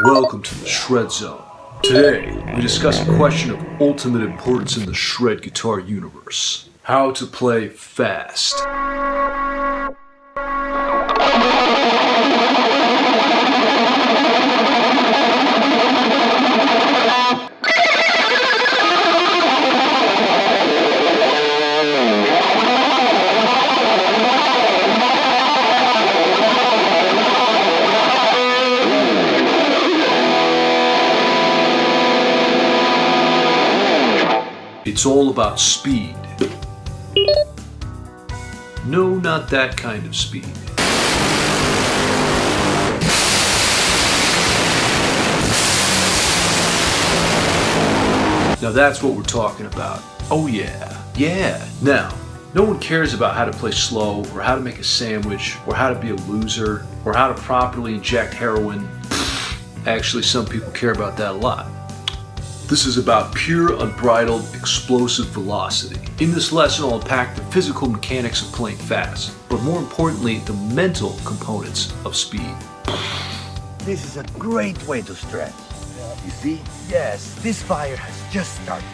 Welcome to the Shred Zone. Today, we discuss a question of ultimate importance in the shred guitar universe. How to play fast. It's all about speed. No, not that kind of speed. Now that's what we're talking about. Oh yeah. Now, no one cares about how to play slow, or how to make a sandwich, or how to be a loser, or how to properly inject heroin. Actually, some people care about that a lot. This is about pure, unbridled, explosive velocity. In this lesson, I'll unpack the physical mechanics of playing fast, but more importantly, the mental components of speed. This is a great way to stress. You see? Yes, this fire has just started,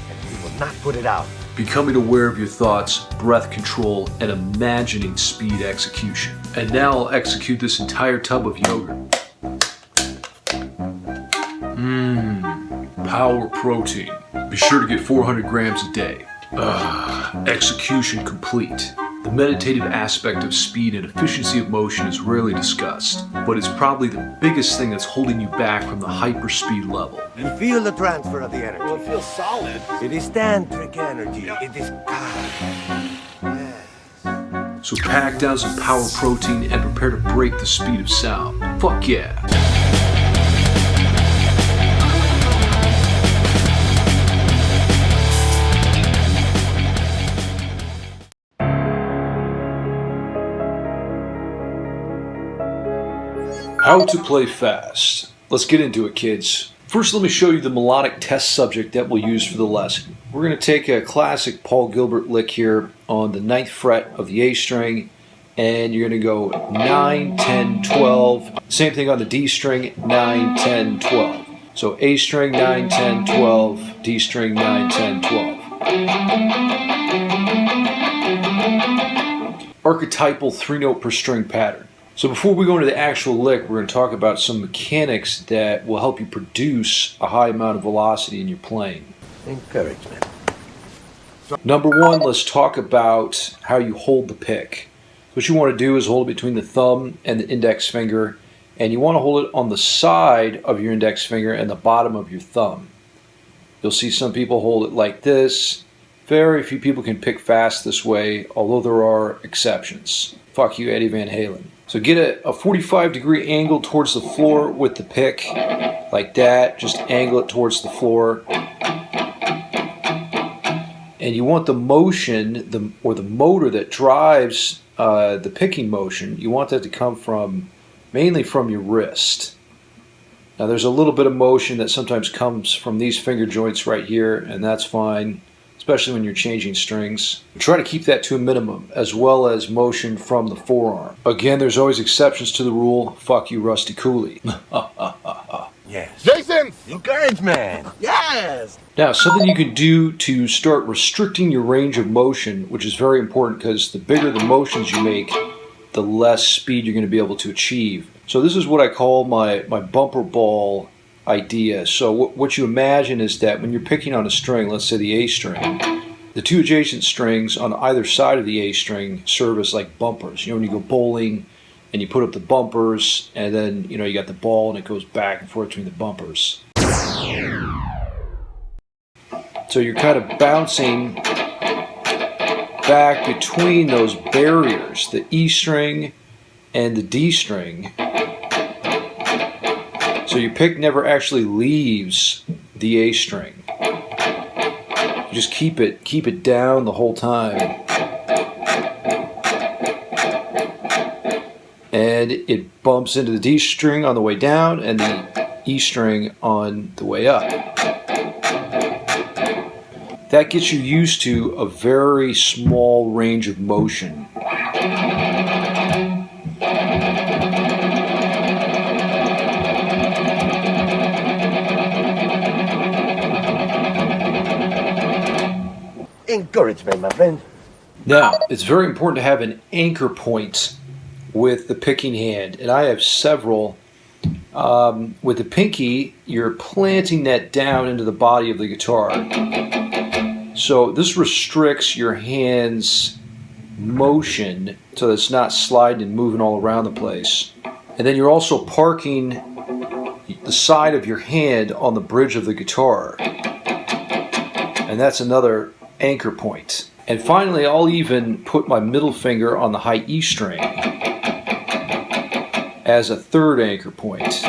and we will not put it out. Becoming aware of your thoughts, breath control, and imagining speed execution. And now I'll execute this entire tub of yogurt. Power protein. Be sure to get 400 grams a day. Execution complete. The meditative aspect of speed and efficiency of motion is rarely discussed, but it's probably the biggest thing that's holding you back from the hyperspeed level. You feel the transfer of the energy. Well, it feels solid. It is tantric energy. Yeah. It is Yes. So pack down some power protein and prepare to break the speed of sound. Fuck yeah. How to play fast. Let's get into it, kids. First, let me show you the melodic test subject that we'll use for the lesson. We're going to take a classic Paul Gilbert lick here on the 9th fret of the A string, and you're going to go 9, 10, 12. Same thing on the D string, 9, 10, 12. So A string, 9, 10, 12, D string, 9, 10, 12. Archetypal 3-note per string pattern. So before we go into the actual lick, we're going to talk about some mechanics that will help you produce a high amount of velocity in your playing. Encouragement. Number one, let's talk about how you hold the pick. What you want to do is hold it between the thumb and the index finger, and you want to hold it on the side of your index finger and the bottom of your thumb. You'll see some people hold it like this. Very few people can pick fast this way, although there are exceptions. Fuck you, Eddie Van Halen. So get a 45-degree angle towards the floor with the pick, like that. Just angle it towards the floor. And you want the motion, or the motor that drives the picking motion, you want that to come mainly from your wrist. Now there's a little bit of motion that sometimes comes from these finger joints right here, and that's fine, especially when you're changing strings. Try to keep that to a minimum, as well as motion from the forearm. Again, there's always exceptions to the rule. Fuck you, Rusty Cooley. Yes. Jason! Encouragement. Yes. Now, something you can do to start restricting your range of motion, which is very important because the bigger the motions you make, the less speed you're going to be able to achieve. So this is what I call my bumper ball idea. So what you imagine is that when you're picking on a string, let's say the A string, the two adjacent strings on either side of the A string serve as like bumpers. You know, when you go bowling and you put up the bumpers, and then you got the ball and it goes back and forth between the bumpers. So you're kind of bouncing back between those barriers, the E string and the D string. So your pick never actually leaves the A string. You just keep it down the whole time. And it bumps into the D string on the way down and the E string on the way up. That gets you used to a very small range of motion. Encouragement, my friend. Now, it's very important to have an anchor point with the picking hand, and I have several. With the pinky, you're planting that down into the body of the guitar. So this restricts your hand's motion so that it's not sliding and moving all around the place. And then you're also parking the side of your hand on the bridge of the guitar. And that's another anchor point. And finally, I'll even put my middle finger on the high E string as a third anchor point.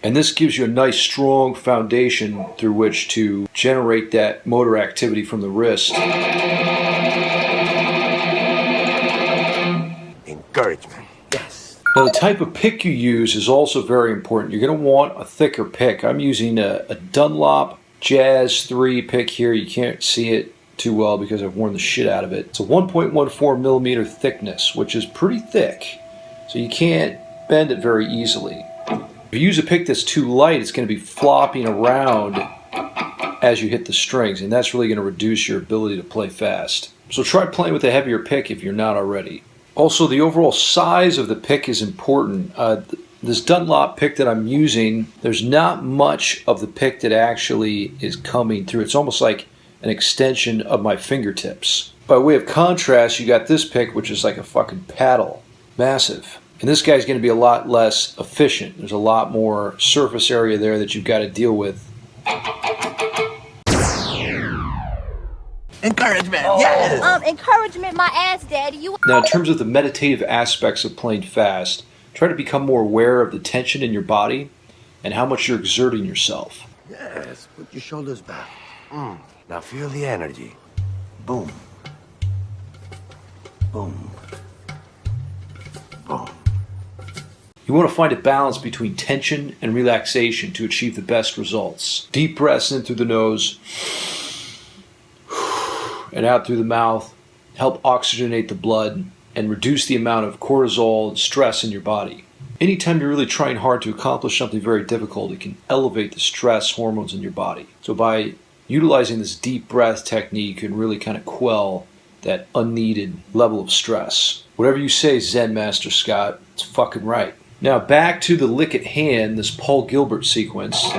And this gives you a nice strong foundation through which to generate that motor activity from the wrist. Encouragement. Yes. Now the type of pick you use is also very important. You're going to want a thicker pick. I'm using a Dunlop Jazz 3 pick here. You can't see it too well because I've worn the shit out of it. It's a 1.14 millimeter thickness, which is pretty thick. So you can't bend it very easily. If you use a pick that's too light, it's going to be flopping around as you hit the strings, and that's really going to reduce your ability to play fast. So try playing with a heavier pick if you're not already. Also, the overall size of the pick is important. This Dunlop pick that I'm using, there's not much of the pick that actually is coming through. It's almost like an extension of my fingertips. By way of contrast, you got this pick, which is like a fucking paddle. Massive. And this guy's going to be a lot less efficient. There's a lot more surface area there that you've got to deal with. Encouragement, yes! Encouragement my ass, Daddy. Now, in terms of the meditative aspects of playing fast, try to become more aware of the tension in your body and how much you're exerting yourself. Yes, put your shoulders back. Now feel the energy. Boom. Boom. Boom. You want to find a balance between tension and relaxation to achieve the best results. Deep breaths in through the nose and out through the mouth help oxygenate the blood and reduce the amount of cortisol and stress in your body. Anytime you're really trying hard to accomplish something very difficult, it can elevate the stress hormones in your body. So by utilizing this deep breath technique, you can really kind of quell that unneeded level of stress. Whatever you say, Zen Master Scott, it's fucking right. Now back to the lick at hand, this Paul Gilbert sequence.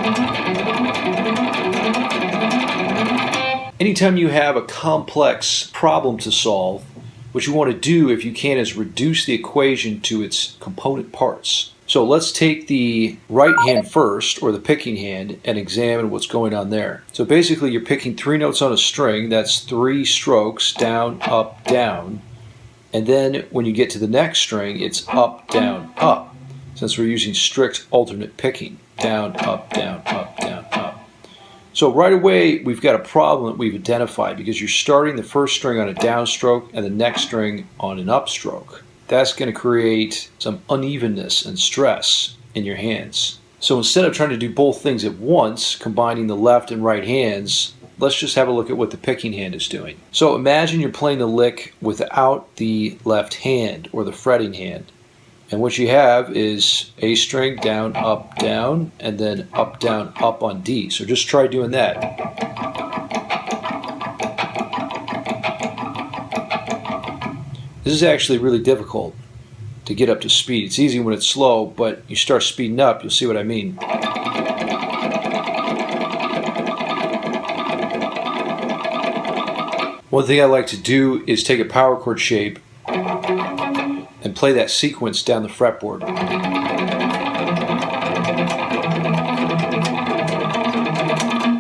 Anytime you have a complex problem to solve, what you want to do, if you can, is reduce the equation to its component parts. So let's take the right hand first, or the picking hand, and examine what's going on there. So basically you're picking 3 notes on a string. That's 3 strokes, down, up, down. And then when you get to the next string, it's up, down, up. Since we're using strict alternate picking. Down, up, down, up, down, up. So right away, we've got a problem that we've identified because you're starting the first string on a downstroke and the next string on an upstroke. That's going to create some unevenness and stress in your hands. So instead of trying to do both things at once, combining the left and right hands, let's just have a look at what the picking hand is doing. So imagine you're playing the lick without the left hand or the fretting hand. And what you have is A string, down, and then up, down, up on D. So just try doing that. This is actually really difficult to get up to speed. It's easy when it's slow, but you start speeding up, you'll see what I mean. One thing I like to do is take a power chord shape and play that sequence down the fretboard.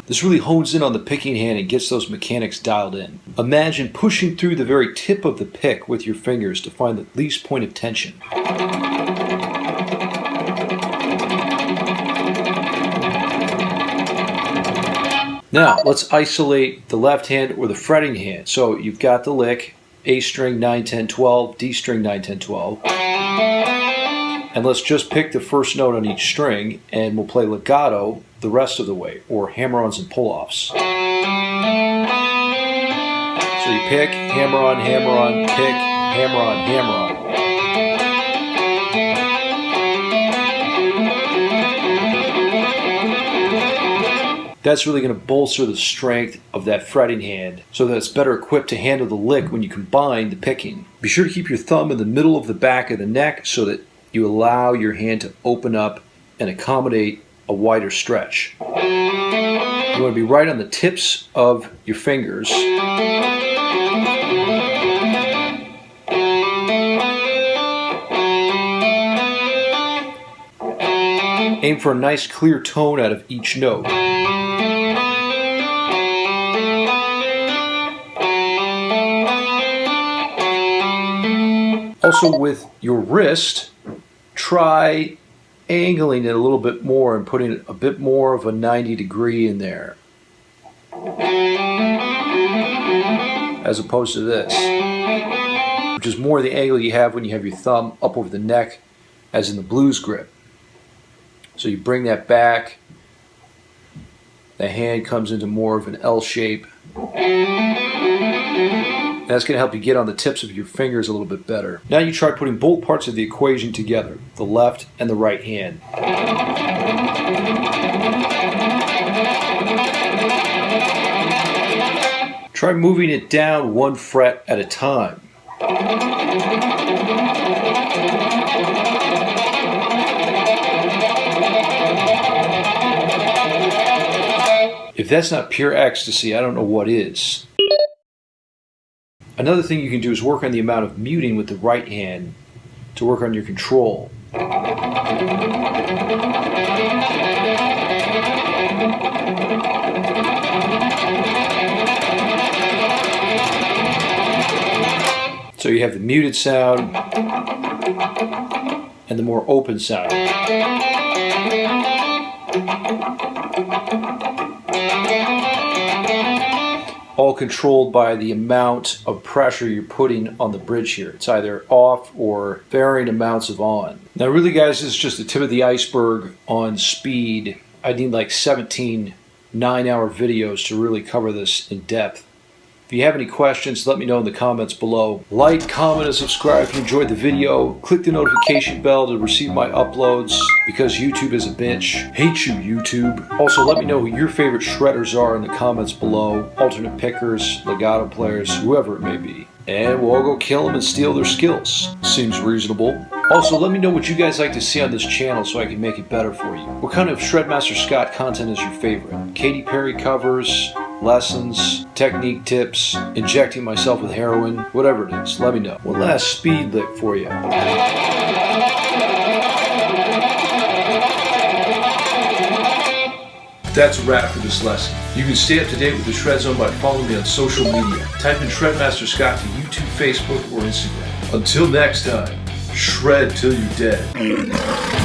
This really hones in on the picking hand and gets those mechanics dialed in. Imagine pushing through the very tip of the pick with your fingers to find the least point of tension. Now, let's isolate the left hand or the fretting hand. So you've got the lick, A string 9, 10, 12, D string 9, 10, 12. And let's just pick the first note on each string and we'll play legato the rest of the way, or hammer-ons and pull-offs. So you pick, hammer-on, pick, hammer-on, hammer-on. That's really going to bolster the strength of that fretting hand so that it's better equipped to handle the lick when you combine the picking. Be sure to keep your thumb in the middle of the back of the neck so that you allow your hand to open up and accommodate a wider stretch. You want to be right on the tips of your fingers. Aim for a nice clear tone out of each note. Also, with your wrist, try angling it a little bit more and putting a bit more of a 90-degree in there, as opposed to this, which is more the angle you have when you have your thumb up over the neck, as in the blues grip. So you bring that back, the hand comes into more of an L shape. That's going to help you get on the tips of your fingers a little bit better. Now you try putting both parts of the equation together, the left and the right hand. Try moving it down one fret at a time. If that's not pure ecstasy, I don't know what is. Another thing you can do is work on the amount of muting with the right hand to work on your control. So you have the muted sound and the more open sound. All controlled by the amount of pressure you're putting on the bridge here. It's either off or varying amounts of on. Now really guys, this is just the tip of the iceberg on speed. I need like 17 9-hour videos to really cover this in depth. If you have any questions, let me know in the comments below. Like, comment, and subscribe if you enjoyed the video. Click the notification bell to receive my uploads because YouTube is a bitch. Hate you, YouTube. Also, let me know who your favorite shredders are in the comments below. Alternate pickers, legato players, whoever it may be. And we'll all go kill them and steal their skills. Seems reasonable. Also, let me know what you guys like to see on this channel so I can make it better for you. What kind of Shredmaster Scott content is your favorite? Katy Perry covers, lessons, technique tips, injecting myself with heroin, whatever it is, let me know. One last speed lick for you. That's a wrap for this lesson. You can stay up to date with the Shred Zone by following me on social media. Type in Shredmaster Scott to YouTube, Facebook, or Instagram. Until next time, shred till you're dead.